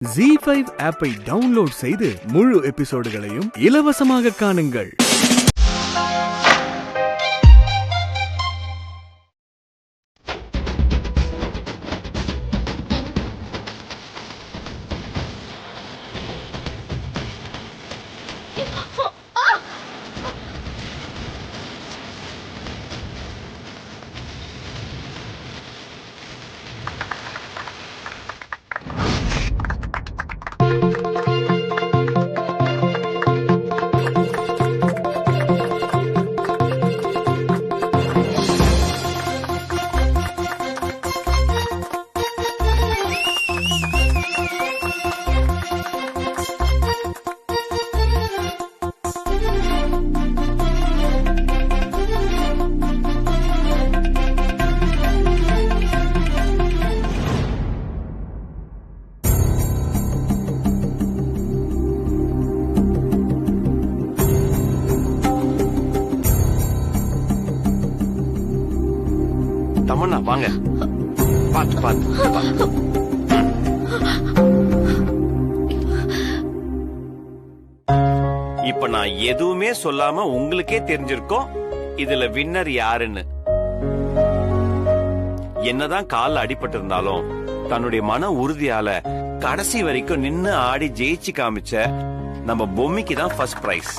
ZEE5 ஆப்பை download செய்து முழு எபிசோடுகளையும் இலவசமாக காணுங்கள். தமன்னா வாங்க, பாத்து பாத்து. இப்ப நான் எதுவுமே சொல்லாம உங்களுக்கே தெரிஞ்சிருக்கோம் இதுல வின்னர் யாருன்னு. என்னதான் கால்ல அடிபட்டு இருந்தாலும் தன்னுடைய மன உறுதியால கடைசி வரைக்கும் நின்னு ஆடி ஜெயிச்சு காமிச்ச நம்ம பொம்மிக்கு தான் ஃபர்ஸ்ட் பிரைஸ்.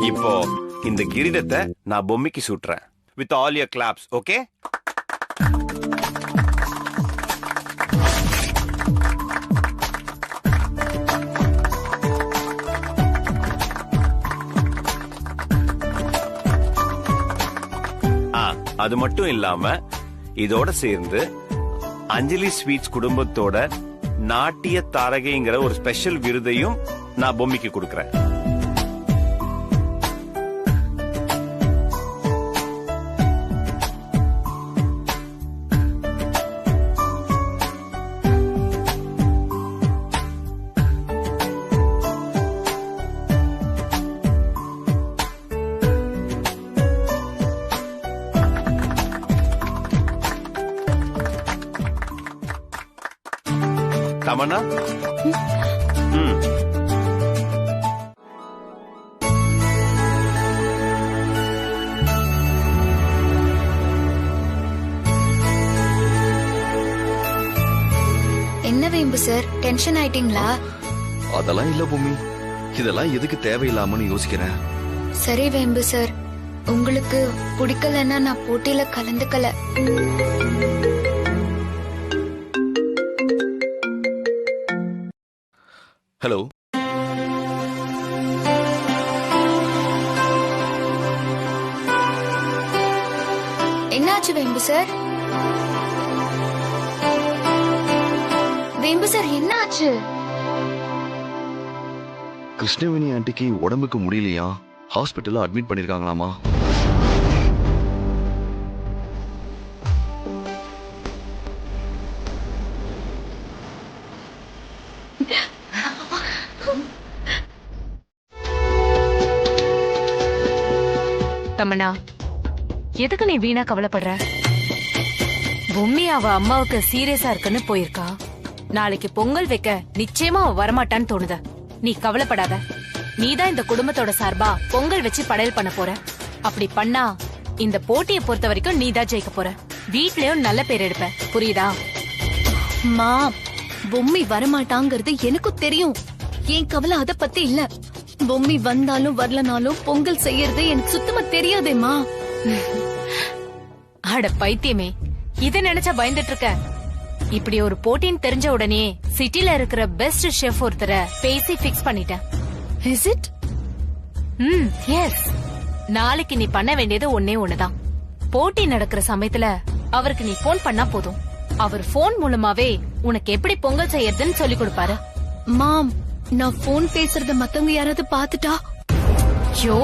இப்போ இந்த கிரீடத்தை நான் பொம்மிக்கு சூட்டுறேன். With all your claps, okay? அது மட்டும் இல்லாம இதோட சேர்ந்து அஞ்சலி ஸ்வீட்ஸ் குடும்பத்தோட நாட்டிய தாரகைங்கிற ஒரு ஸ்பெஷல் விருதையும் நான் பொம்மிக்கு கொடுக்கறேன். தமன்னா, என்ன வேம்பு சார், டென்ஷன் ஆயிட்டீங்களா? அதெல்லாம் இல்ல பூமி, இதெல்லாம் எதுக்கு தேவையில்லாமன்னு யோசிக்கிறேன். சரி வேம்பு சார், உங்களுக்கு பிடிக்கலன்னா நான் போட்டியில கலந்துக்கல. ஹலோ, என்னாச்சு வேம்பு சார்? வேம்பு சார் என்னாச்சு? கிருஷ்ணவேணி ஆண்டிக்கு உடம்புக்கு முடியலையா, ஹாஸ்பிட்டல்ல அட்மிட் பண்ணிருக்காங்களாமா. தமன்னா, எதுக்கு நீ வீணா கவலைப்படுற? பொம்மி அவ அம்மாவுக்கு சீரியஸா இருக்குன்னு போயிருக்கா. நாளைக்கு பொங்கல் வைக்க நிச்சயமா அவ வரமாட்டான்னு தோணுத. நீ கவலைப்படாத. நீதான் இந்த குடும்பத்தோட சார்பா பொங்கல் வச்சு படையல் பண்ண போற. அப்படி பண்ணா இந்த போட்டியை பொறுத்த வரைக்கும் நீதான் ஜெயிக்க போற. வீட்லயும் நல்ல பேர் எடுப்ப, புரியுதா? மா, பொம்மி வரமாட்டாங்கிறது எனக்கும் தெரியும். என் கவலை அத பத்தி இல்ல. பொம்மி வந்தாலும் வரலனாலும் பொங்கல் செய்யறது எனக்கு சுத்தமா தெரியாதேமா. அட பைத்தியமே, இத நினைச்சா பயந்துட்டு இருக்க? இப்படி ஒரு போட்டின்னு தெரிஞ்ச உடனே சிட்டில இருக்கிற பெஸ்ட் ஷெஃப் ஒருத்தரை பேசி பிக்ஸ் பண்ணிட்டேன். Is it? எஸ். நாளைக்கு நீ பண்ண வேண்டியது ஒன்னே ஒண்ணுதான். போட்டி நடக்கிற சமயத்துல அவருக்கு நீ போன் பண்ணா போதும். அவர் போன் மூலமாவே உனக்கு எப்படி பொங்கல் செய்யறதுன்னு சொல்லி கொடுப்பாரு. மாம், நான் போன் பேசுறத மத்தவங்க யாராவது பாத்துட்டா? யோ,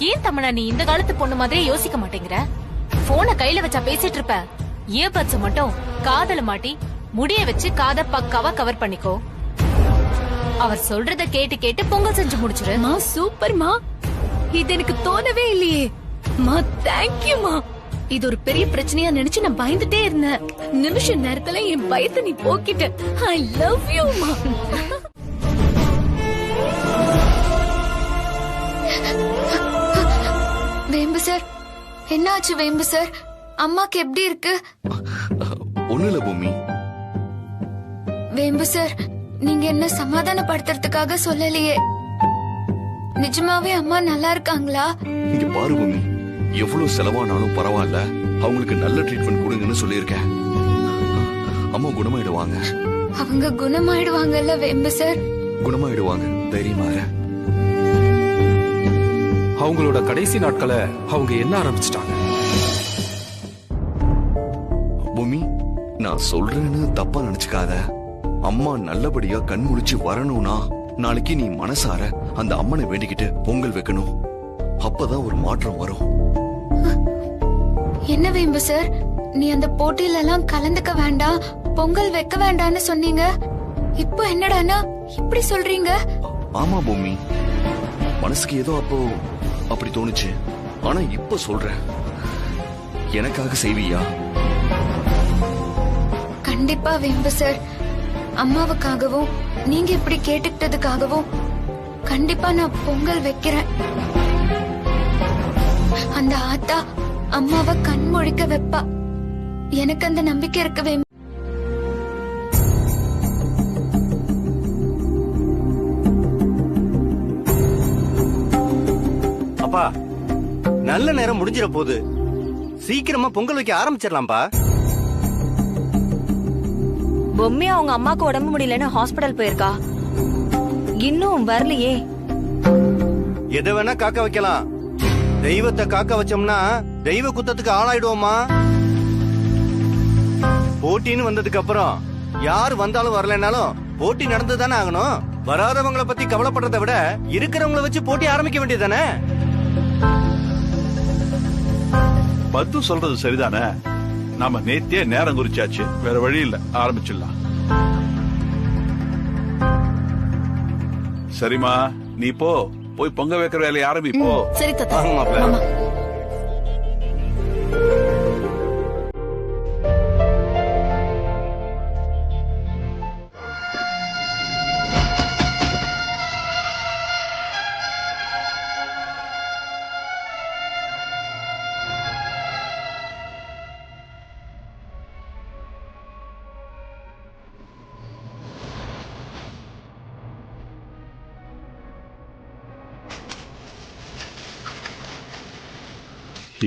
ஏன் தமனா நீ இந்த காலத்து பொண்ணு மாதிரியே யோசிக்க மாட்டேங்கிற? போனை கையில வச்சா பேசிட்டு இருப்ப. இயர்பட்ஸ் மட்டும் காதல மாட்டி முடிய வச்சு காதை பக்காவா கவர் பண்ணிக்கோ. அவர் சொல்றத கேட்டு கேட்டு பொங்கல் செஞ்சு முடிச்சிரு. மா சூப்பர்மா, இது எனக்கு தோணவே இல்லையே. மா தேங்க்யூமா. இது ஒரு பெரிய பிரச்சனையா நினைச்சு நான் பயந்துட்டே இருந்தேன். நிமிஷ நேரத்துல என் பயத்தை நீ போக்கிட்ட. ஐ லவ் யூ மா. வேம்பு சார், என்னாச்சு வேம்பு சார்? அம்மாக்கு எப்படி இருக்கு? ஒண்ணு இல்ல பூமி. வேம்பு சார், நீங்க என்ன சமாதானப்படுத்துறதுக்காக சொல்லலையே. நிஜமாவே அம்மா நல்லா இருக்காங்களா? இங்க பாரு பூமி, எவ்வளவு செலவானாலும் பரவாயில்ல, அவங்களுக்கு நல்ல ட்ரீட்மெண்ட் கொடுங்கன்னு சொல்லியிருக்கேன். அம்மா குணமாயிடுவாங்க. அவங்க குணமாயிடுவாங்கல்ல வேம்பு சார்? குணமாயிடுவாங்க, தைரியமா இரு. அவங்களோட கடைசி நாட்களை அவங்க என்ன ஆரம்பிச்சிட்டாங்க? பூமி, நான் சொல்றேன்னு தப்பா நினைச்சுக்காத. அம்மா நல்லபடியா கண் முழிச்சு வரணும்னா நாளைக்கு நீ மனசார அந்த அம்மனை வேண்டிக்கிட்டு பொங்கல் வைக்கணும். அப்பதான் ஒரு மாற்றம் வரும். என்ன வேம்பு சார், நீ அந்த போட்டியில எல்லாம் கலந்துக்க வேண்டாம், பொங்கல் வைக்க வேண்டாம்னு சொன்னீங்க. இப்போ என்னடானா இப்படி சொல்றீங்க? ஆமா பூமி, மனசுக்கு ஏதோ அப்போ அப்படி தோணுச்சு. ஆனா இப்ப சொல்றேன், எனக்காக செய்வியா? கண்டிப்பா வேம்பு சார், அம்மாவுக்காகவும் நீங்க இப்படி கேட்டுக்கிட்டதுக்காகவும் கண்டிப்பா நான் பொங்கல் வைக்கிறேன். அந்த ஆத்தா அம்மாவை கண் முழிக்க வைப்பா. எனக்கு அந்த நம்பிக்கை இருக்கு வேம்பு. அப்பா, நல்ல நேரம் முடிஞ்சிட போகுது. சீக்கிரமா பொங்கல் வைக்க ஆரம்பிச்சிடலாம்பா. பொம்மி அவங்க அம்மாக்கு உடம்பு முடியலன்னு ஹாஸ்பிடல் போயிருக்கா. இன்னும் வரலையே. எதை வேணா காக்க வைக்கலாம், தெய்வத்தை காக்க வச்சோம்னா தெய்வ குத்தத்துக்கு ஆளாயிடுவோமா? போட்டின்னு வந்ததுக்கு அப்புறம் யார் வந்தாலும் வரலனாலும் போட்டி நடந்துதானே ஆகணும். வராதவங்களை பத்தி கவலைப்படுறதை விட இருக்கிறவங்களை வச்சு போட்டி ஆரம்பிக்க வேண்டியதானே? பத்து சொல்றது சரிதானே. நாம நேத்தியே நேரம் குறிச்சாச்சு, வேற வழி இல்ல, ஆரம்பிச்சிடலாம். சரிமா, நீ போய் பொங்க வைக்கிற வேலையை ஆரம்பிப்போ. சரி தாத்தா. வாங்க மாப்ள. மாமா.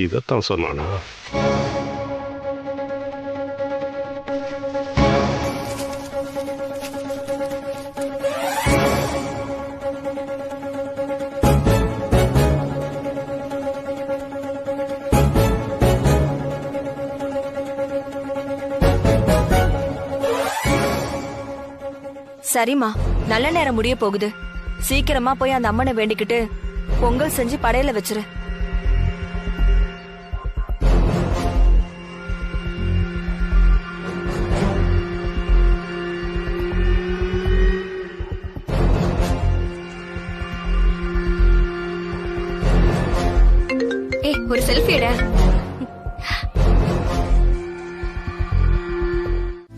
இதத்தான் சொன்னானா? சரிம்மா, நல்ல நேரம் முடிய போகுது. சீக்கிரமா போய் அந்த அம்மனை வேண்டிக்கிட்டு பொங்கல் செஞ்சு படையில வச்சிரு. ஏய், ஒரு செல்ஃபி எடு.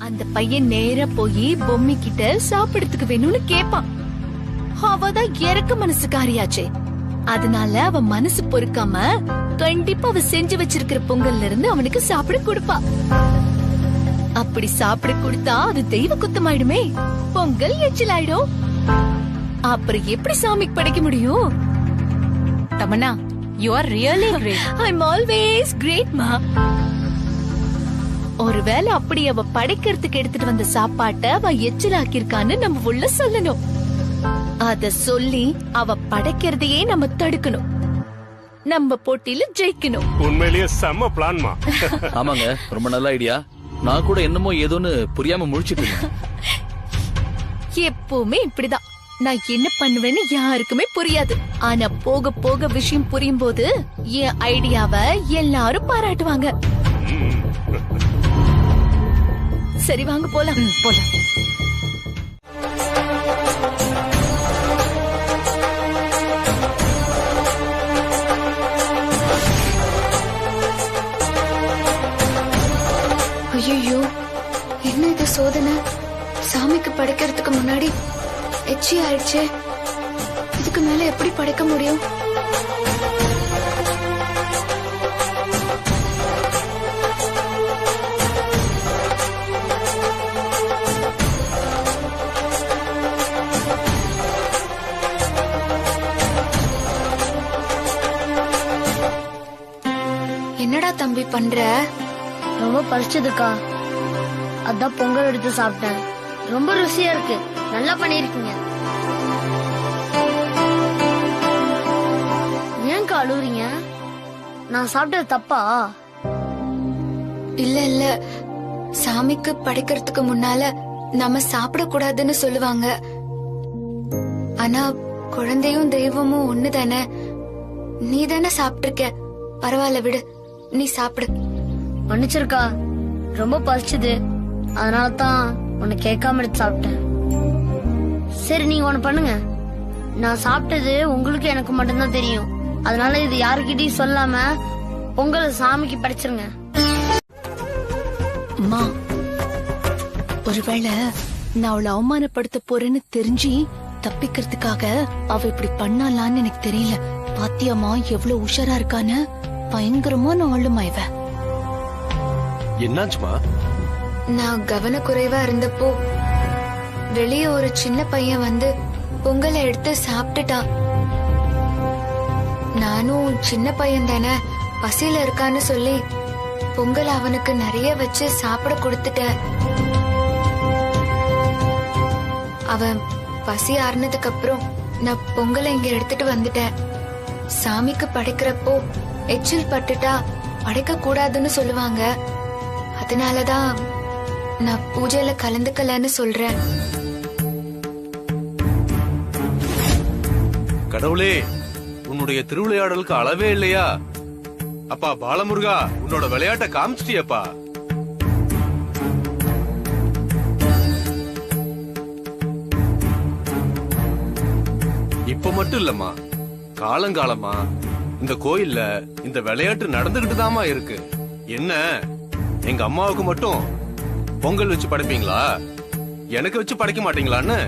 அந்த பையன் நேரா போய் பொம்மி கிட்ட சாப்பிடறதுக்கு வேணும்னு கேப்பான். அவதான் இறக்க மனசுக்காரியாச்சே. அதனால அவ மனசு பொறுக்காம கண்டிப்பா அவ செஞ்சு வச்சிருக்கிற பொங்கல்ல இருந்து அவனுக்கு சாப்பிட கொடுப்பா. அப்படி சாப்பிட கொடுத்தா அது தெய்வ குத்தமாயிடுமே, பொங்கல் எச்சிலாயிடும். அப்புறம் எப்படி சாமிக்கு படைக்க முடியும்? Tamannaah, you are really great. I'm always great ma. ஒருவேளை அப்படி அவ படைக்கிறதுக்கு எடுத்துட்டு வந்த சாப்பாட்ட அவ எச்சிலாக்கிருக்கான்னு நம்ம உள்ள சொல்லணும். அத சொல்லி அவ படைக்கிறதையே நம்ம தடுக்கணும். நம்ம போட்டியில ஜெயிக்கணும். உண்மையிலேயே செம்ம பிளான்மா. ஆமாங்க, ரொம்ப நல்ல ஐடியா. நான் கூட என்னமோ ஏதோன்னு புரியாம முழிச்சிட்டு இருந்தேன். எப்பவுமே இப்படிதான். நான் என்ன பண்ணுவேன்னு யாருக்குமே புரியாது. ஆனா போக போக விஷயம் புரியும் போது என் ஐடியாவை எல்லாரும் பாராட்டுவாங்க. சரி வாங்க போலாம். போலாம். ஐயோ, என்ன இது சோதனை? சாமிக்கு படைக்கிறதுக்கு முன்னாடி எச்சி ஆயிடுச்சு. இதுக்கு மேல எப்படி படைக்க முடியும்? என்னடா தம்பி பண்ற? ரொம்ப பறிச்சதுக்கா, அதான் பொங்கல் எடுத்து சாப்பிட்டேன். ரொம்ப ருசியா இருக்கு. நல்லா பண்ணிருக்கீங்க. ஏன்க்கா அழுவுறீங்க? நான் சாப்பிட்டது தப்பா? இல்ல இல்ல, சாமிக்கு படைக்கிறதுக்கு முன்னால நாம சாப்பிடக்கூடாதுன்னு சொல்லுவாங்க. ஆனா குழந்தையும் தெய்வமும் ஒண்ணுதானே. நீ தானே சாப்பிட்டிருக்க, பரவாயில்ல விடு, நீ சாப்பிடு. மன்னிச்சிருக்கா, ரொம்ப பறிச்சது, அதனால தான் உன்னை கேட்காம எடுத்து சாப்பிட்டேன். சரி நீங்க ஒண்ணு பண்ணுங்க, நான் சாப்பிட்டது உங்களுக்கு எனக்கு மட்டும்தான் தெரியும். அதனால இது யாருக்கிட்டையும் சொல்லாம பொங்கல் சாமிக்கு படைச்சிருங்க. அம்மா, ஒருவேளை நான் அவளை அவமானப்படுத்த போறேன்னு தெரிஞ்சு தப்பிக்கிறதுக்காக அவ இப்படி பண்ணலான்னு எனக்கு தெரியல. பாத்தியம்மா எவ்வளவு உஷாரா இருக்கான்னு. பயங்கரமான ஆளுமா இவ. என்னாச்சுமா? நான் கவனக்குறைவா இருந்தப்போ வெளியே ஒரு சின்ன பையன் வந்து பொங்கலை எடுத்து சாப்பிட்டுட்டான். நானும் சின்ன பையன் தானே, பசியில இருக்கான்னு சொல்லி பொங்கல் அவனுக்கு நிறைய வச்சு சாப்பிட கொடுத்துட்டேன். அவன் பசி ஆறுனதுக்கு அப்புறம் நான் பொங்கலை இங்க எடுத்துட்டு வந்துட்டேன். சாமிக்கு படைக்கிறப்போ எச்சில் பட்டுட்டா படைக்க கூடாதுன்னு சொல்லுவாங்க. அதனாலதான் நான் பூஜையில கலந்துக்கலன்னு சொல்றேன். கடவுளே, உன்னுடைய திருவிளையாடலுக்கு அளவே இல்லையா? அப்பா பாலமுருகா, உன்னோட விளையாட்ட காமிச்சிட்டியப்பா. இப்ப மட்டும் இல்லம்மா, காலங்காலமா இந்த கோயில்ல இந்த விளையாட்டு நடந்துகிட்டு தாமா இருக்கு. என்ன, எங்க அம்மாவுக்கு மட்டும் பொங்கல் வச்சு படைப்பீங்களா, எனக்கு வச்சு படைக்க மாட்டீங்களான்னு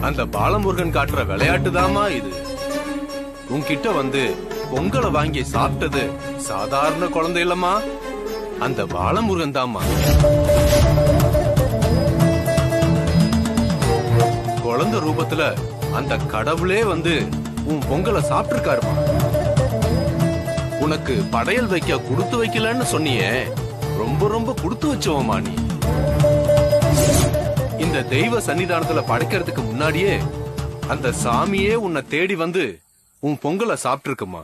அந்த பாலமுருகன் காட்டுற விளையாட்டு தாமா இது. உன்கிட்ட வந்து பொங்கலை வாங்கி சாப்பிட்டது சாதாரண குழந்தை இல்லம்மா, அந்த பாலமுருகன் தாமா. குழந்தை ரூபத்துல அந்த கடவுளே வந்து உன் பொங்கலை சாப்பிட்டிருக்காருமா. உனக்கு படையல் வைக்க கொடுத்து வைக்கலன்னு சொன்னியே, ரொம்ப ரொம்ப கொடுத்து வச்சோமா நீ. இந்த தெய்வ சன்னிதானத்துல படைக்கிறதுக்கு முன்னாடியே அந்த சாமியே உன்னை தேடி வந்து உன் பொங்கலை சாப்பிட்டிருக்குமா.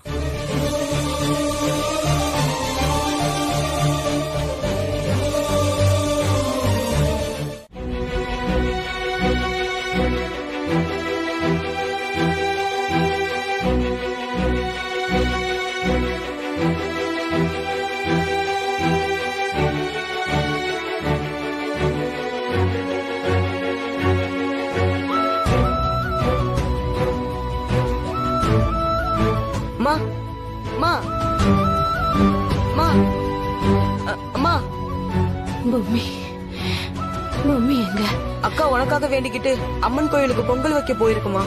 மம்மி எங்க? அக்கா உனக்காக வேண்டிக்கிட்டு அம்மன் கோயிலுக்கு பொங்கல் வைக்க போயிருக்குமா.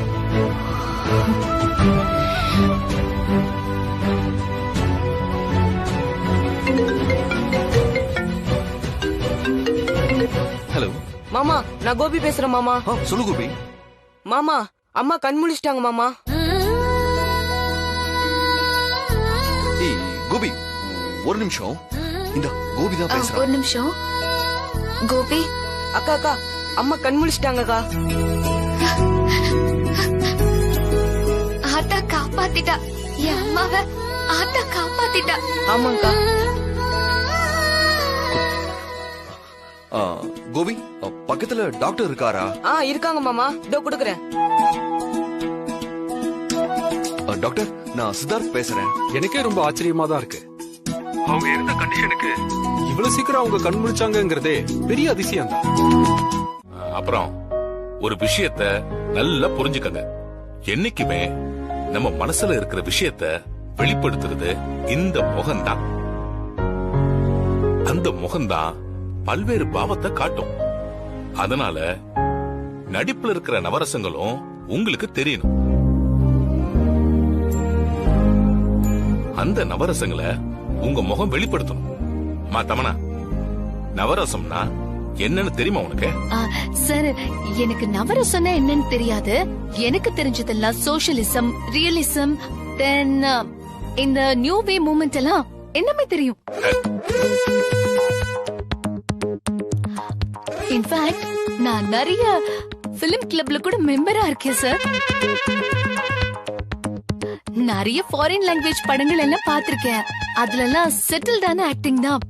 ஹலோ மாமா, நான் கோபி பேசுறேன் மாமா. சொல்லு கோபி. மாமா, அம்மா கண் முழிச்சிட்டாங்க மாமா. கோபி ஒரு நிமிஷம், இந்த கோபி தான் பேசுறேன். ஒரு நிமிஷம் கோபி. அக்கா அக்கா, அம்மா கண் முழிச்சிட்டாங்கக்கா. ஆத்தா காப்பாத்திட்டா, என் அம்மாவை ஆத்தா காப்பாத்திட்டா. ஆமாக்கா. கோபி, பக்கத்துல டாக்டர் இருக்காரா? இருக்காங்க மாமா, இதோ குடுக்குறேன். டாக்டர், நான் சித்தார்த் பேசுறேன். எனக்கே ரொம்ப ஆச்சரியமா தான் இருக்கு. அவங்க இருந்த கண்டிஷனுக்கு இவ்வளவு சீக்கிரம் அவங்க கண் முழிச்சாங்கங்கிறதே பெரிய அதிசயம் தான். அப்புறம் ஒரு விஷயத்த நல்லா புரிஞ்சுக்கங்க. என்னைக்குமே நம்ம மனசுல இருக்கிற விஷயத்த வெளிப்படுத்துறது இந்த முகம்தான். அந்த முகம்தான் பல்வேறு பாவத்தை காட்டும். அதனால நடிப்புல இருக்கிற நவரசங்களும் உங்களுக்கு தெரியணும். அந்த நவரசங்களை உங்க முகம் வெளிப்படுத்தணும். தமனா, நவரசம்னா என்னன்னு தெரியுமா உனக்கு? சார், எனக்கு நவரசம்னா என்னன்னு தெரியாது. எனக்கு தெரிஞ்சதெல்லாம் சோஷியலிசம், ரியலிசம், தென் இந்த நியூ வே மூவ்மெண்ட் எல்லாம் என்னமே தெரியும். இன்ஃபேக்ட் நான் நிறைய பிலிம் கிளப்ல கூட மெம்பரா இருக்கேன் சார். நிறைய ஃபாரின் லாங்குவேஜ் படங்கள் எல்லாம் பாத்திருக்கேன். அதுல எல்லாம் செட்டில்டான ஆக்டிங் தான்.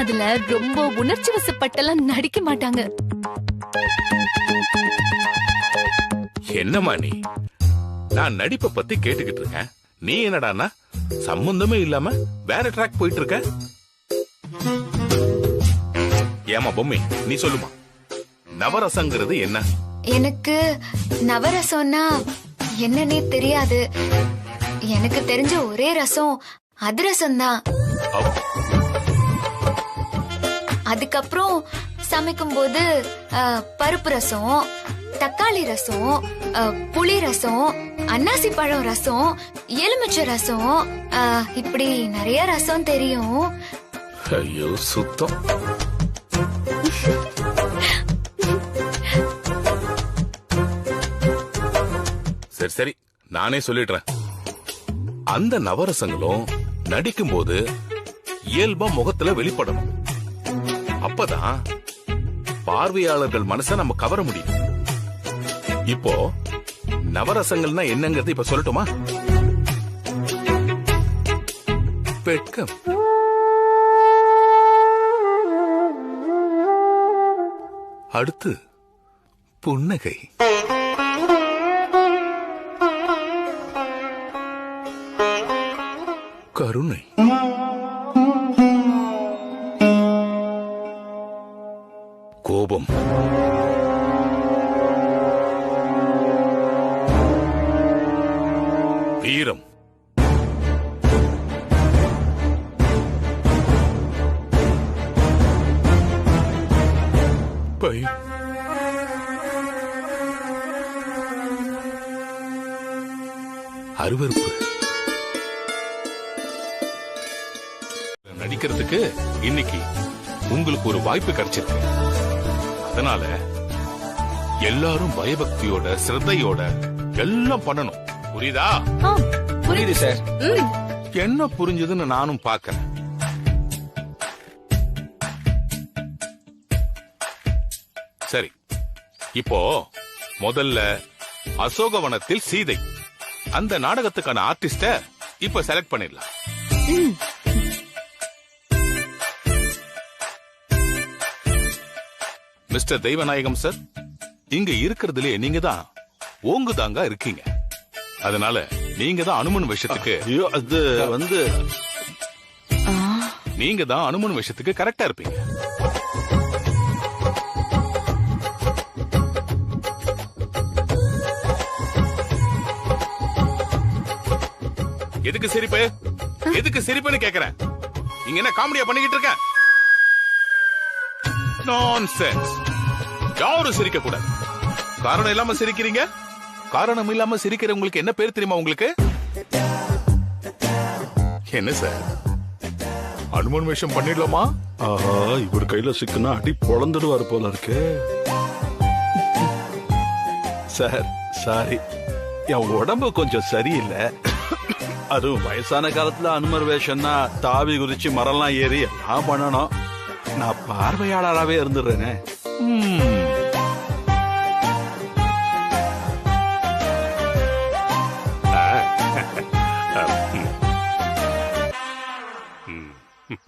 அதுல ரொம்ப உணர்ச்சி வசப்பட்டெல்லாம் நடிக்க மாட்டாங்க. என்னமா நீ? நான் நடிப்பை பத்தி கேட்டுக்கிட்டு இருக்கேன். நீ என்னடானா சம்பந்தமே இல்லாம வேற ட்ராக் போயிட்டு இருக்க. ஏமா பொம்மி, நீ சொல்லுமா, நவரசங்கிறது என்ன? எனக்கு நவரசம்னா என்னன்னே தெரியாது. எனக்கு தெரிஞ்ச ஒரே ரசம் அதிரசம் தான். அதுக்கப்புறம் சமைக்கும் போது பருப்பு ரசம், தக்காளி ரசம், புளி ரசம், அன்னாசி பழம் ரசம், எலுமிச்சை ரசம், இப்படி நிறைய ரசம் தெரியும். ஐயோ சுத்தம். சரி சரி, நானே சொல்லிடுறேன். அந்த நவரசங்களும் நடிக்கும் போது இயல்பா முகத்துல வெளிப்படணும். அப்பதான் பார்வையாளர்கள் மனச நம்ம கவர முடியும். இப்போ நவரசங்கள்னா என்னங்கிறது இப்ப சொல்லட்டுமா? வெட்கம், அடுத்து புன்னகை, கருணை, கோபம், வீரம், பயம், அருவருப்பு. நடிக்கிறதுக்கு இன்னைக்கு உங்களுக்கு ஒரு வாய்ப்பு கிடைச்சிருக்கு. அதனால எல்லாரும் பயபக்தியோட சிரத்தையோட எல்லாம் பண்ணணும். புரியுதா? புரியுது சார். என்ன புரிஞ்சதுன்னு நானும் பாக்கிறேன். சரி, இப்போ முதல்ல அசோகவனத்தில் சீதை அந்த நாடகத்துக்கான ஆர்டிஸ்ட இப்ப செலக்ட் பண்ணிடலாம். மிஸ்டர் தெய்வநாயகம் சார், இங்க இருக்கிறதுலே நீங்க தான் ஓங்குதாங்க இருக்கீங்க. அதனால நீங்க தான் அனுமன் விஷயத்துக்கு நீங்க தான் அனுமன் விஷயத்துக்கு கரெக்டா இருப்பீங்க. எதுக்கு சிரிப்பு? எதுக்கு சிரிப்புன்னு கேக்குறேன். இங்க என்ன காமெடியா பண்ணிக்கிட்டு இருக்க? நான்சென்ஸ். யாரும் சிரிக்க கூடாது. காரணம் இல்லாம சிரிக்கிறீங்க. காரணம் இல்லாம சிரிக்கிறவங்களுக்கு என்ன பேர் தெரியுமா உங்களுக்கு? என்ன சார், அனுமன் வேஷம் பண்ணிடலாமா? ஆஹா, இவர் கையில சிக்கனா அடி பொழந்துடுவார் போல இருக்கு. சார் சாரி, என் உடம்பு கொஞ்சம் சரியில்லை. அதுவும் வயசான காலத்துல அனுமர் வேஷம்னா தாவி குதிச்சு மரம்லாம் ஏறி எல்லாம் பண்ணணும். நான் பார்வையாளராகவே இருந்துடுறேனே.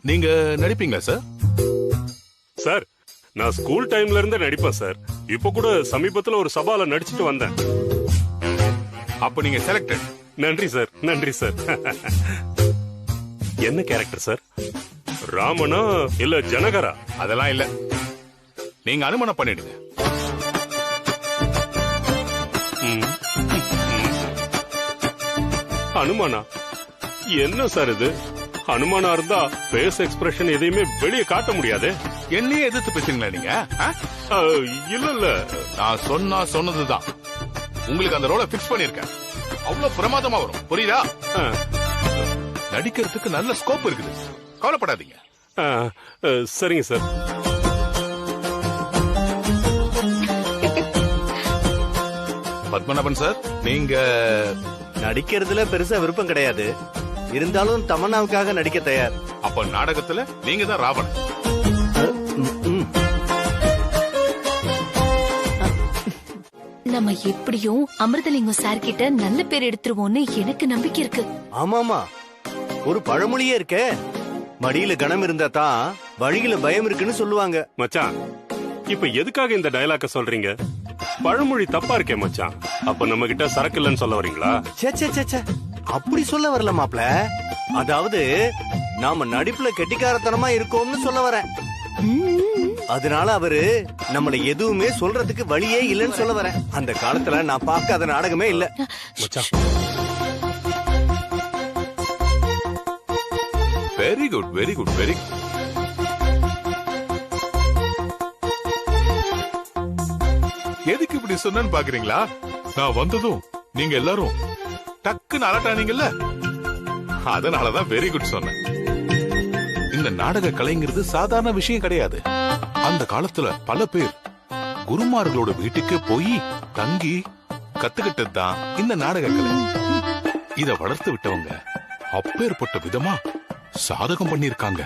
நீங்க நடிப்பீங்களா சார்? சார், நான் ஸ்கூல் டைம்ல இருந்தே நடிப்பேன் சார். இப்ப கூட சமீபத்துல ஒரு சபால நடிச்சிட்டு வந்தேன். அப்ப நீங்க செலக்டட். நன்றி சார், நன்றி சார். என்ன கேரக்டர் சார்? ராமனா இல்ல ஜனகரா? அதெல்லாம் இல்ல, நீங்க அனுமானம் பண்ணிடுங்க. அனுமானா? என்ன சார் இது? அனுமானா இருந்தா ஃபேஸ் எக்ஸ்பிரஷன் எதையுமே வெளியே காட்ட முடியாது. என்னையே எதிர்த்து பேசுறீங்களா நீங்க? இல்ல இல்ல, நான் சொன்னதுதான். உங்களுக்கு அந்த ரோலை பிக்ஸ் பண்ணிருக்கேன். அவ்வளவு பிரமாதமா வரும், புரியுதா? நடிக்கிறதுக்கு நல்ல ஸ்கோப் இருக்குது, கவலைப்படாதீங்க. சரிங்க சார். பத்மநாபன் சார், நீங்க நடிக்கிறதுல பெருசா விருப்பம் கிடையாது, இருந்தாலும் தமன்னாவுக்காக நடிக்க தயார். அப்ப நாடகத்துல நீங்க தான் ராவணன். நம்ம எப்படியும் அமிர்தலிங்கம் சார் கிட்ட நல்ல பேர் எடுத்துருவோம்னு எனக்கு நம்பிக்கை இருக்கு. ஆமாமா, ஒரு பழமொழியே இருக்கே, மடியில கணம் இருந்தா தான் வழியில பயம் இருக்குன்னு சொல்லுவாங்க. மச்சான், இப்ப எதுக்காக இந்த டயலாக்க சொல்றீங்க? பழமொழி தப்பா இருக்கே மச்சான். அப்ப நம்ம கிட்ட சரக்கு இல்லன்னு சொல்ல வரீங்களா? அப்படி சொல்ல வரல மாப்ள. அதாவது நாம நடிப்புல கெட்டிக்காரத்தனமா இருக்கோம்னு சொல்ல வரேன். அதனால அவரு நம்மள எதுவுமே சொல்றதுக்கு வழியே இல்லன்னு சொல்ல வரேன். அந்த காலத்துல நான் பார்க்காத நாடகமே இல்ல மச்சான். Very good, very good, very good. எதுக்கு இப்படி சொன்னு பாக்குறீங்களா? நான் வந்ததும் நீங்க எல்லாரும் டக்குன்னு அலட்டானீங்கல்ல, அதனாலதான் வெரி குட் சொன்னேன். இந்த நாடக கலைங்கிறது சாதாரண விஷயம் கிடையாது. அந்த காலத்துல பல பேர் குருமார்களோட வீட்டுக்கு போய் தங்கி கத்துக்கிட்டது தான் இந்த நாடக கலை. இத வளர்த்து விட்டவங்க அப்பேற்பட்ட விதமா சாதகம் பண்ணிருக்காங்க.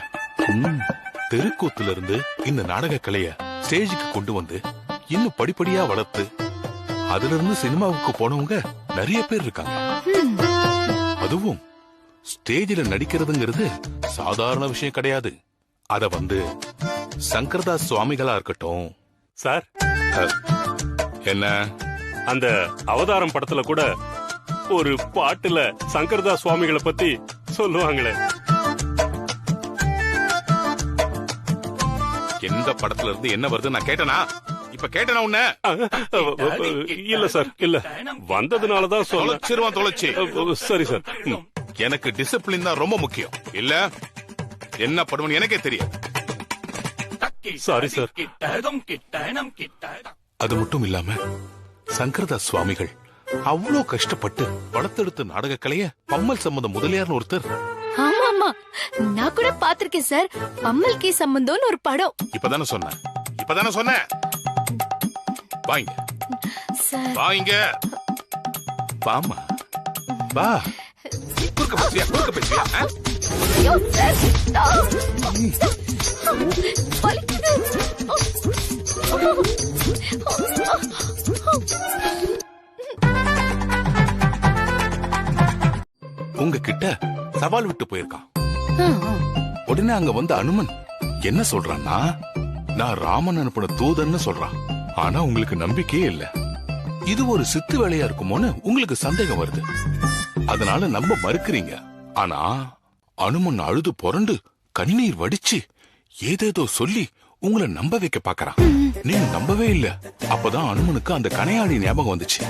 தெருக்கூத்துல இருந்து இந்த நாடக கலைய ஸ்டேஜுக்கு கொண்டு வந்து இன்னும் படிப்படியா வளர்த்து அதுல இருந்து சினிமாவுக்கு போனவங்க நிறைய பேர் இருக்காங்க. அதுவும் ஸ்டேஜில நடிக்கிறதுங்கிறது சாதாரண விஷயம் கிடையாது. அத வந்து சங்கரதாஸ் சுவாமிகளா இருக்கட்டும் சார். என்ன, அந்த அவதாரம் படத்துல கூட ஒரு பாட்டுல சங்கரதாஸ் சுவாமிகளை பத்தி சொல்லுவாங்களே. எந்த படத்துல இருந்து என்ன வருது நான் கேட்டனா? இப்ப கேட்டனா உன்ன? இல்ல சார், இல்ல, வந்ததுனாலதான் தொலைச்சிருவான். தொலைச்சி. சரி சார். எனக்கு டிசிப்ளின் தான் ரொம்ப முக்கியம். இல்ல என்ன பண்ணுவேன்னு எனக்கே தெரியாது. Sorry sir. அது மட்டும் இல்லாம சங்கரதாஸ் சுவாமிகள் அவ்வளவு கஷ்டப்பட்டு வளர்த்தெடுத்த நாடக கலைய பம்மல் சம்பந்தம் முதலியார்னு ஒருத்தர். ஆமா ஆமா, நான் கூட பாத்திருக்கேன் சார். பம்மல் கே சம்பந்தம்னு ஒரு படம். இப்பதானே சொன்னேன். வாங்க வாங்க, வாமா வா. குறுக்க பேசியா? ஐயோ சார், வலிக்குது. உங்ககிட்ட சவால் விட்டு போயிருக்கான். உடனே அங்க வந்த அனுமன் என்ன சொல்றான்னா, நான் ராமன் அனுப்பின தூதன்னு சொல்றான். ஆனா உங்களுக்கு நம்பிக்கையே இல்ல. இது ஒரு சித்து வேலையா இருக்குமோன்னு உங்களுக்கு சந்தேகம் வருது. அதனால நம்ப மறுக்கிறீங்க. ஆனா அனுமன் அழுது புரண்டு கண்ணீர் வடிச்சு ஏதேதோ சொல்லி உங்களை நம்ப வைக்க பாக்கறான். நீங்க நம்பவே இல்ல. அப்பதான் அனுமனுக்கு அந்த கணையாழி ஞாபகம் வந்துச்சு.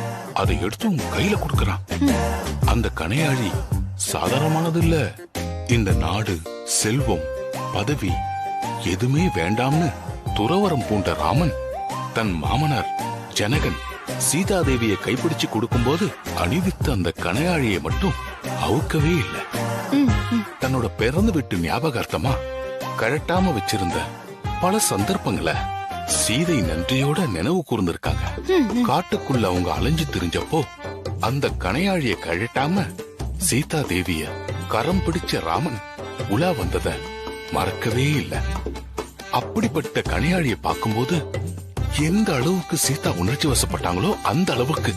அதை எடுத்து உங்க கையில கொடுக்கறான். அந்த கணையாழி சாதாரணமானது இல்ல. இந்த நாடு, செல்வம், பதவி எதுவுமே வேண்டாம்னு துறவரம் பூண்ட ராமன் தன் மாமனார் ஜனகன் சீதாதேவியை கைப்பிடிச்சு கொடுக்கும்போது அணிவித்த அந்த கணையாழியை மட்டும் அவுக்கவே இல்ல. தன்னோட பிறந்து விட்டு ஞாபகார்த்தமா கழட்டாம வச்சிருந்த பல சந்தர்ப்பங்களை சீதை நன்றியோட நினைவு கூர்ந்திருக்காங்க. காட்டுக்குள்ள அவங்க அலைஞ்சு திரிஞ்சப்போ அந்த கணையாழிய கழட்டாம சீதா தேவிய கரம் பிடிச்ச ராமன் உலா வந்தத மறக்கவே இல்ல. அப்படிப்பட்ட கணையாழிய பார்க்கும்போது எந்த அளவுக்கு சீதா உணர்ச்சி வசப்பட்டாங்களோ அந்த அளவுக்கு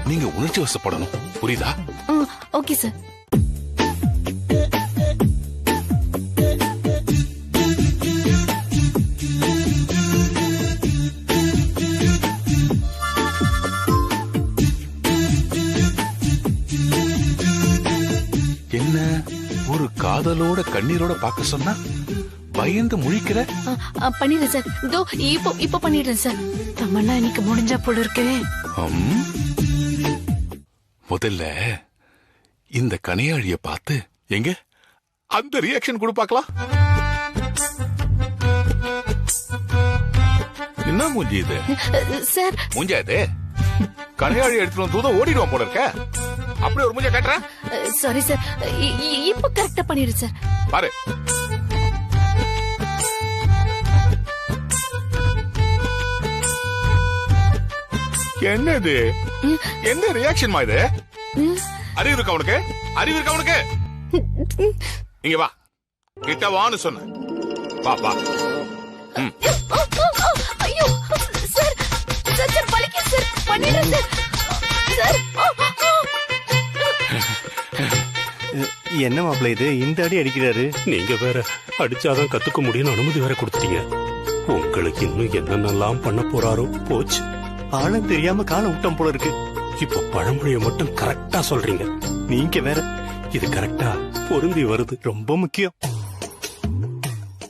நீங்க உணர்ச்சி வசப்படணும். புரியுதா? Okay sir. காதலோட கண்ணீரோட பார்க்க சொன்னா பயந்து முழிக்கிற. பண்ணிடுறேன் சார். இதோ இப்போ பண்ணிடுறேன் சார். தமன்னா இன்னைக்கு முடிஞ்சா போல இருக்கே. முதல்ல இந்த கனையாழிய பார்த்து எங்க அந்த ரியாக்ஷன் கொடு பார்க்கலாம். என்ன மூஞ்சி இது? சார் மூஞ்சா இது? கனையாழி எடுத்துட்டு தூதம் ஓடிடுவான் போல இருக்க. அப்படியே ஒரு மூஞ்ச காட்டுற. சாரி சார், இப்போ கரெக்டா பண்ணிடுறேன் சார். பாரு, என்னது? என்ன ரியாக்ஷன்மா இது? அறிவு இருக்கா உனக்கு? அறிவு இருக்கா உனக்கு? இங்க வா, கிட்ட வான்னு சொன்ன. பாப்பா ஐயோ சார், சார் பலிக்கு சார், பண்ணிடுறேன் சார். சார் என்ன மாப்பிள்ள இது இந்த அடி அடிக்கிறாரு? நீங்க வேற அடிச்சாதான் கத்துக்க முடியும்னு அனுமதி வேற கொடுத்துட்டீங்க. உங்களுக்கு இன்னும் என்னென்னலாம் பண்ண போறாரோ போச்சு. ஆளும் தெரியாம காலம் விட்டம் போல இருக்கு. இப்ப பழமொழியை மட்டும் கரெக்டா சொல்றீங்க. நீங்க வேற இது கரெக்டா பொருந்தி வருது. ரொம்ப முக்கியம்.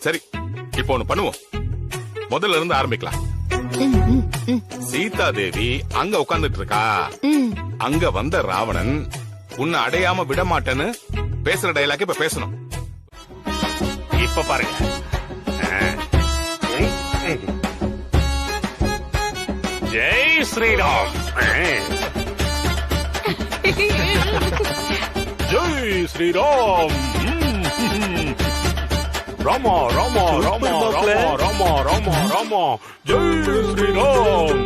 சரி, இப்போ ஒண்ணு பண்ணுவோம். முதல்ல இருந்து ஆரம்பிக்கலாம். சீதா தேவி அங்க உட்கார்ந்துட்டு இருக்கா. அங்க வந்த ராவணன் உன்னை அடையாம விட மாட்டேன்னு பேசுற டயலாக் இப்ப பேசணும். இப்ப பாருங்க. ஜெய் ஸ்ரீராம். ஜெய் ஸ்ரீராம். ராமா ராமா ராமா ராமா ராமா ராமா ராமா. ஜெய் ஸ்ரீராம்.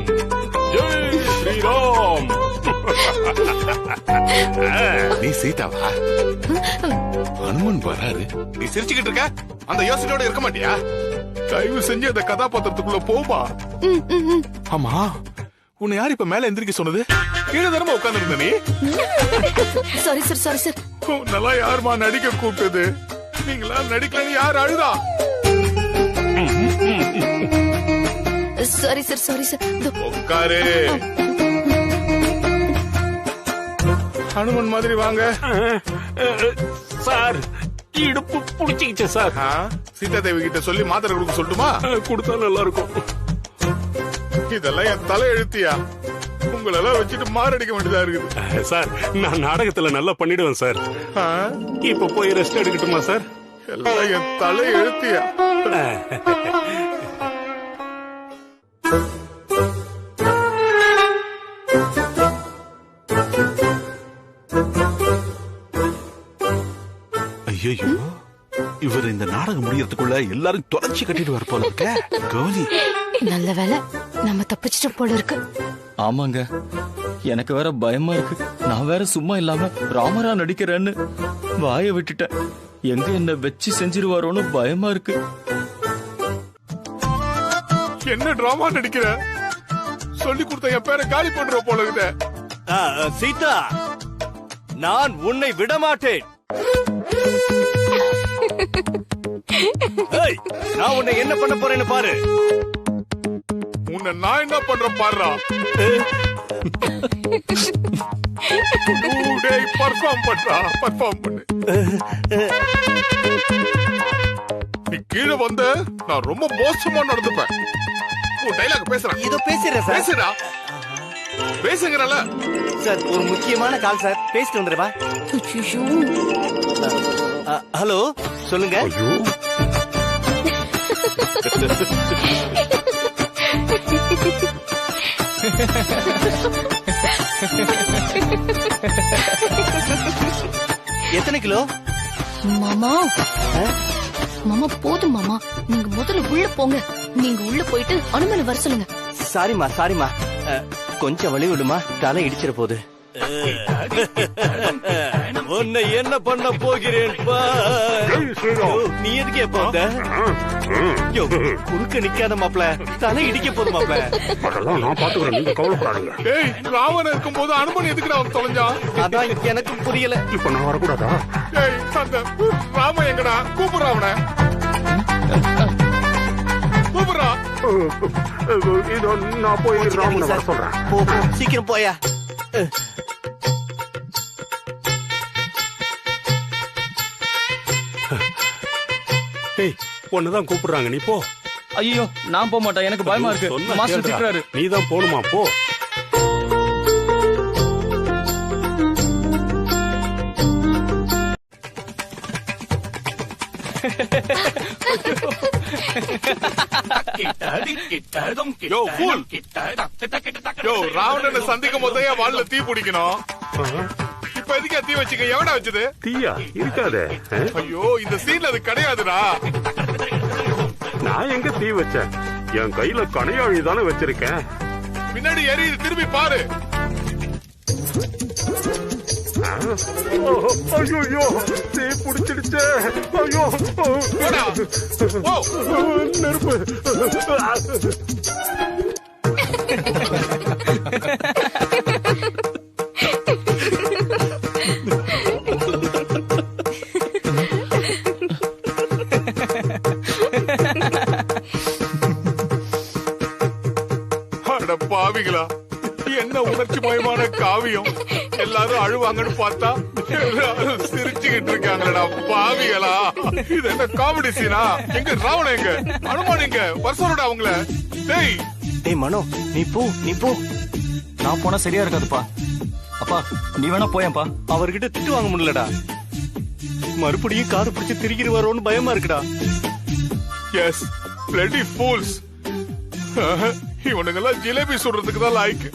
ஜெய் ஸ்ரீராம். நீ சீதாவா? ஹனுமன் வராரு, நீ சிரிச்சுக்கிட்டு இருக்க. அந்த யோசனையோட இருக்க மாட்டியா? தயவு செஞ்சு அந்த கதாபாத்திரத்துக்குள்ள போமா. ஆமா, உன்னை யார் இப்ப மேல எந்திரிக்க சொன்னது? கீழே தரமா உட்கார்ந்து இருந்த நீ. Sorry sir, sorry sir. நல்லா யாருமா நடிக்க கூப்பிட்டது? நீங்களா நடிக்கலன்னு யார் அழுதா? Sorry sir, sorry sir. உட்காரு. ஹனுமன் மாதிரி வாங்க. சார் இடுப்பு புடிச்சிக்கிச்சு சார். சீதா தேவி கிட்ட சொல்லி மாத்திரை கொடுக்க சொல்லட்டுமா? கொடுத்தா நல்லா இருக்கும். இதெல்லாம் என் தலை எழுத்தியா? உங்களெல்லாம் வச்சுட்டு மாரடிக்க வேண்டியதா இருக்குது. சார் நான் நாடகத்துல நல்லா பண்ணிடுவேன் சார். இப்ப போய் ரெஸ்ட் எடுக்கட்டுமா சார்? எல்லாம் என் தலை எழுத்தியா? ஐயோ, இவர் இந்த நாடகம் முடியறதுக்குள்ள எல்லாரும் தொலைச்சி கட்டிட்டு வர போல இருக்க. கௌரி, நல்ல வேலை நம்ம தப்பிச்சிட்டோம் போல இருக்கு. ஆமாங்க, எனக்கு வேற பயமா இருக்கு. நான் வேற சும்மா இல்லாம ராமரா நடிக்கிறேன்னு வாய விட்டுட்டேன். எங்க என்ன வச்சு செஞ்சிருவாரோன்னு பயமா இருக்கு. என்ன டிராமா நடிக்கிற? சொல்லி கொடுத்த என் பேரை காலி பண்ற போல இருக்கு. சீதா, நான் உன்னை விட மாட்டேன். நான் உன்னை என்ன பண்ண போறேன்னு பாரு. உன்னை நான் என்ன பண்றேன் பாருடா. பர்ஃபார்ம் பண்றா, பர்ஃபார்ம் பண்ணு. நீ கீழே வந்த நான் ரொம்ப மோசமா நடந்துப்பேன். உன் டைலாக் பேசுறேன். இதோ பேசுறேன் சார். பேசுடா, பேசுங்கறல. சார் ஒரு முக்கியமான கால் சார், பேசிட்டு வந்துடுவா. ஹலோ, சொல்லுங்க. எத்தனை கிலோ? மாமா மாமா போதும் மாமா, நீங்க முதல்ல உள்ள போங்க. நீங்க உள்ள போயிட்டு அனுமனை வர சொல்லுங்க. சாரிமா, சாரிமா, கொஞ்சம் வழி விடுமா, தலை இடிச்சிட போகுது. உன்னை என்ன பண்ண போகிறேன் நீ எதுக்கே போந்த? குறுக்க நிக்காத மாப்ள, தலை இடிக்க போது மாப்ள. நான் பாத்துக்கிறேன், நீங்க கவலைப்படாதீங்க. ஏய், ராவணன் இருக்கும் போது அனுமன் எதுக்கு அவன் தொலைஞ்சா? அதான் எனக்கு புரியல. இப்ப நான் வரக்கூடாதா? ஏய், அந்த ராம எங்கடா? கூப்பிடுற அவனை. கூப்பிடுறா. இதோ நான் போய் ராமனை வர சொல்றேன். போ, சீக்கிரம் போயா. ஏய் உன்னதான் கூப்பிடுறாங்க, நீ போ. ஐயோ நான் போக மாட்டேன், எனக்கு பயமா இருக்கு. சொன்னா மாஸ்டர் கேளுடா. திட்டுறாரு. நீதான் போணுமா, போ. யோ ஃபூல், யோ ராவணனை சந்திக்கும் போதே என் வால்ல தீ பிடிக்கணும். இப்ப எதுக்கே தீ வச்சுக்க? எவனா வச்சது? தீயா இருக்காதே. ஐயோ இந்த சீன்ல அது கிடையாதுடா. நான் எங்க தீ வச்சேன்? என் கையில கணையாழி தானே வச்சிருக்கேன். பின்னாடி எரியுது, திரும்பி பாரு. ஐயோ தீ பிடிச்சிடுச்சே. ஐயோ நெருப்பு. அட பாவிகளா, என்ன உணர்ச்சி மயமான காவியம். எல்லாரும் அழுவாங்கன்னு பார்த்தா எல்லாரும் சிரிச்சுக்கிட்டு இருக்காங்களடா பாவிகளா. இது என்ன காமெடி சீனா? எங்க ராவணன் எங்க, அனுமான் எங்க, வருஷோட அவங்கள. டேய் டேய் மனோ, நீ போ, நீ போ. நான் போனா சரியா இருக்காதுப்பா. அப்பா நீ வேணா போயேன்ப்பா. அவர்கிட்ட திட்டு வாங்க முடியலடா. மறுபடியும் காது பிடிச்சு திரிகிடுவாரோன்னு பயமா இருக்குடா. Yes bloody fools. இவனுங்கெல்லாம் ஜிலேபி சுடுறதுக்கு தான் லாய்க்கு.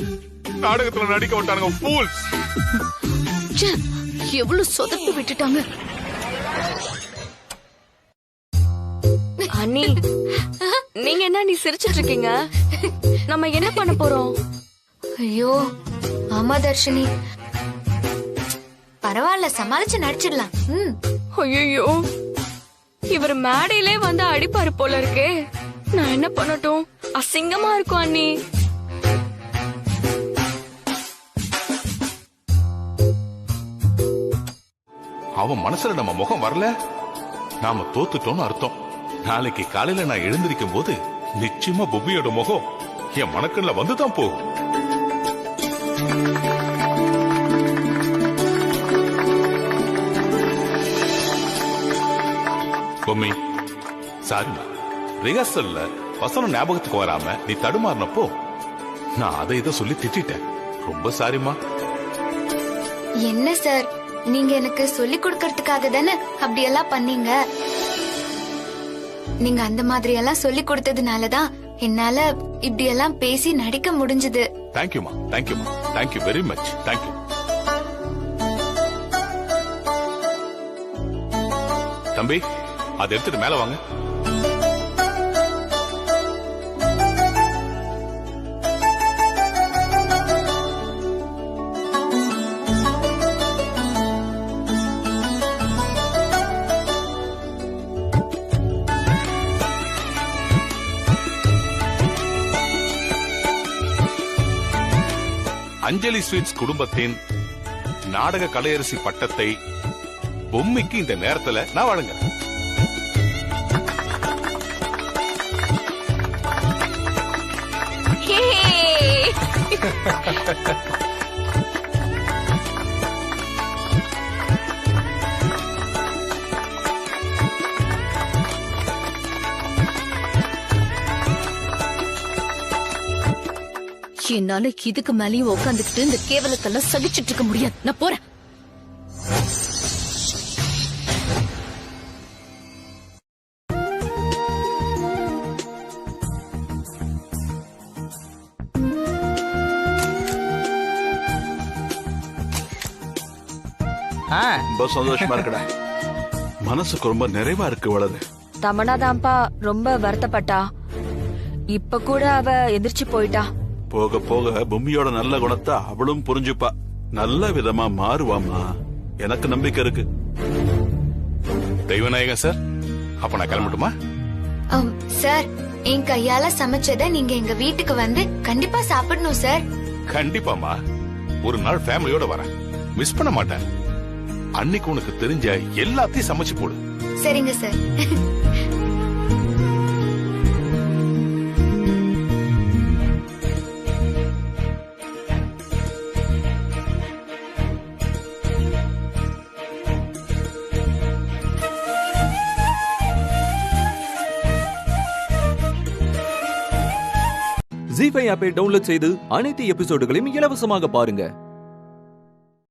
நாடகத்துல நடிக்க விட்டானுங்க ஃபூல்ஸ். எவ்வளவு சொதப்பி விட்டுட்டாங்க. அண்ணி நீங்க என்ன நீ சிரிச்சிட்டு இருக்கீங்க? நம்ம என்ன பண்ண போறோம்? ஐயோ ஆமா தர்ஷினி, பரவாயில்ல சமாளிச்சு நடிச்சிடலாம். ஐயோ இவர் மேடையிலே வந்து அடிப்பாரு போல இருக்கே. நான் என்ன பண்ணட்டும்? அசிங்கமா இருக்கும் அண்ணி. அவன் மனசுல நம்ம முகம் வரல, நாம தோத்துட்டோம்னு அர்த்தம். நாளைக்கு காலையில நான் எழுந்திருக்கும் போது நிச்சயமா பொம்மியோட முகம் என் மனக்கண்ல வந்துதான் போகும். பொம்மி சாரிமா, ரிஹர்சல்ல வசனம் ஞாபகத்துக்கு வராம நீ தடுமாறினப்போ நான் அதை இதை சொல்லி திட்டேன். ரொம்ப சாரிமா. என்ன சார், நீங்க எனக்கு சொல்லி கொடுக்கறதுக்காக தானே அப்படியெல்லாம் பண்ணீங்க. நீங்க அந்த மாதிரி எல்லாம் சொல்லி கொடுத்ததுனாலதான் என்னால இப்படி எல்லாம் பேசி நடிக்க முடிஞ்சது. தேங்க்யூமா, தேங்க்யூமா, தேங்க்யூ வெரி மச், தேங்க்யூ. தம்பி அதை எடுத்துட்டு மேல வாங்க. அஞ்சலி ஸ்வீட்ஸ் குடும்பத்தின் நாடக கலையரசி பட்டத்தை பொம்மிக்கு இந்த நேரத்துல நான் வழங்குறேன். என்னால இதுக்கு மேலேயும் உட்காந்துக்கிட்டு இந்த கேவலத்தெல்லாம் சகிச்சிட்டு இருக்க முடியாது. நான் போறேன். ரொம்ப சந்தோஷமா இருக்குடா. மனசுக்கு ரொம்ப நிறைவா இருக்கு. வளது தமனா தான்ப்பா ரொம்ப வருத்தப்பட்டா. இப்ப கூட அவ எந்திரிச்சு போயிட்டா. போக போக பொம்மியோட நல்ல குணத்தை அவளும் புரிஞ்சுப்பா. நல்ல விதமா மாறுவாமா, எனக்கு நம்பிக்கை இருக்கு. தெய்வநாயகன் சார், அப்ப நான் கிளம்பட்டுமா? சார், என் கையால சமைச்சத நீங்க எங்க வீட்டுக்கு வந்து கண்டிப்பா சாப்பிடணும் சார். கண்டிப்பாமா, ஒரு நாள் ஃபேமிலியோட வரேன், மிஸ் பண்ண மாட்டேன். அன்னைக்கு உனக்கு தெரிஞ்ச எல்லாத்தையும் சமைச்சு போடு. சரிங்க சார். ஜீ5 ஆப்பை டவுன்லோட் செய்து அனைத்து எபிசோடுகளையும் இலவசமாக பாருங்க.